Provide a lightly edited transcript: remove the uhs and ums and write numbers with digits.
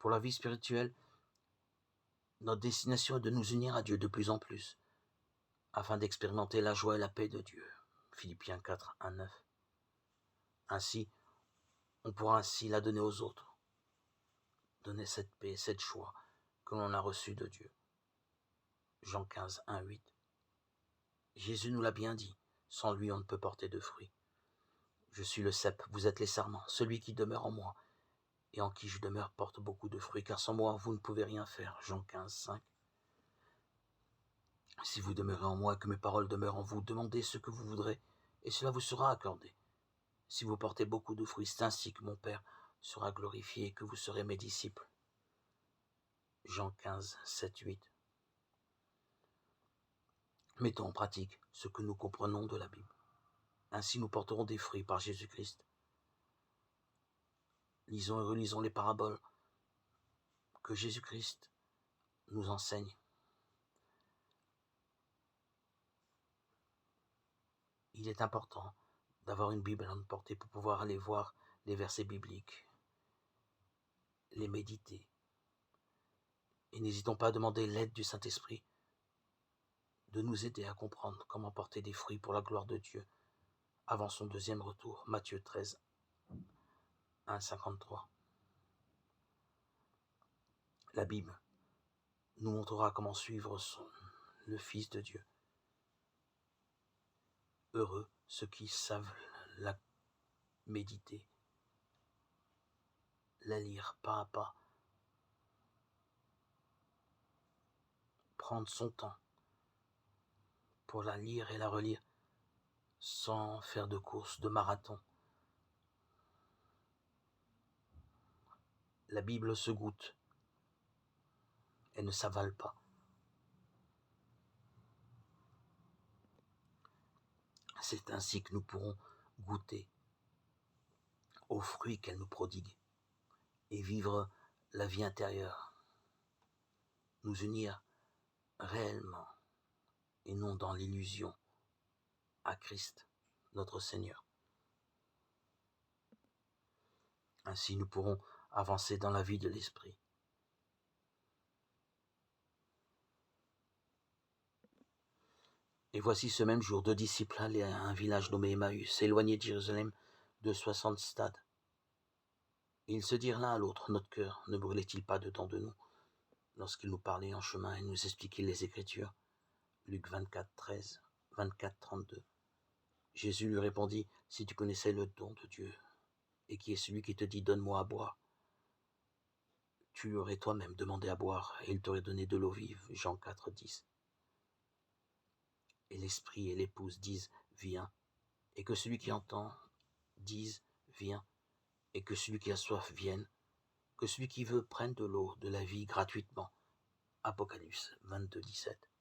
Pour la vie spirituelle, notre destination est de nous unir à Dieu de plus en plus, afin d'expérimenter la joie et la paix de Dieu. Philippiens 4, 1, 9. Ainsi, on pourra ainsi la donner aux autres. Donner cette paix, cette joie que l'on a reçue de Dieu. Jean 15, 1, 8. Jésus nous l'a bien dit, sans lui on ne peut porter de fruits. Je suis le cep, vous êtes les sarments. Celui qui demeure en moi et en qui je demeure porte beaucoup de fruits, car sans moi vous ne pouvez rien faire. Jean 15, 5. Si vous demeurez en moi et que mes paroles demeurent en vous, demandez ce que vous voudrez, et cela vous sera accordé. Si vous portez beaucoup de fruits, c'est ainsi que mon Père sera glorifié et que vous serez mes disciples. Jean 15, 7, 8. Mettons en pratique ce que nous comprenons de la Bible. Ainsi nous porterons des fruits par Jésus-Christ. Lisons et relisons les paraboles que Jésus-Christ nous enseigne. Il est important d'avoir une Bible à notre portée pour pouvoir aller voir les versets bibliques, les méditer. Et n'hésitons pas à demander l'aide du Saint-Esprit de nous aider à comprendre comment porter des fruits pour la gloire de Dieu avant son deuxième retour. Matthieu 13, 1, 53. La Bible nous montrera comment suivre le Fils de Dieu. Heureux ceux qui savent la méditer, la lire pas à pas, prendre son temps pour la lire et la relire sans faire de course, de marathon. La Bible se goûte, elle ne s'avale pas. C'est ainsi que nous pourrons goûter aux fruits qu'elle nous prodigue et vivre la vie intérieure, nous unir réellement et non dans l'illusion à Christ, notre Seigneur. Ainsi nous pourrons avancer dans la vie de l'Esprit. Et voici ce même jour, 2 disciples allaient à un village nommé Emmaüs, éloigné de Jérusalem de 60 stades. Et ils se dirent l'un à l'autre, notre cœur ne brûlait-il pas dedans de nous, lorsqu'il nous parlait en chemin et nous expliquait les Écritures. Luc 24, 13, 24, 32. Jésus lui répondit, si tu connaissais le don de Dieu, et qui est celui qui te dit, donne-moi à boire, tu lui aurais toi-même demandé à boire, et il t'aurait donné de l'eau vive. Jean 4, 10. Et l'esprit et l'épouse disent, viens, et que celui qui entend dise, viens, et que celui qui a soif vienne, que celui qui veut prenne de l'eau de la vie gratuitement. Apocalypse 22, 17.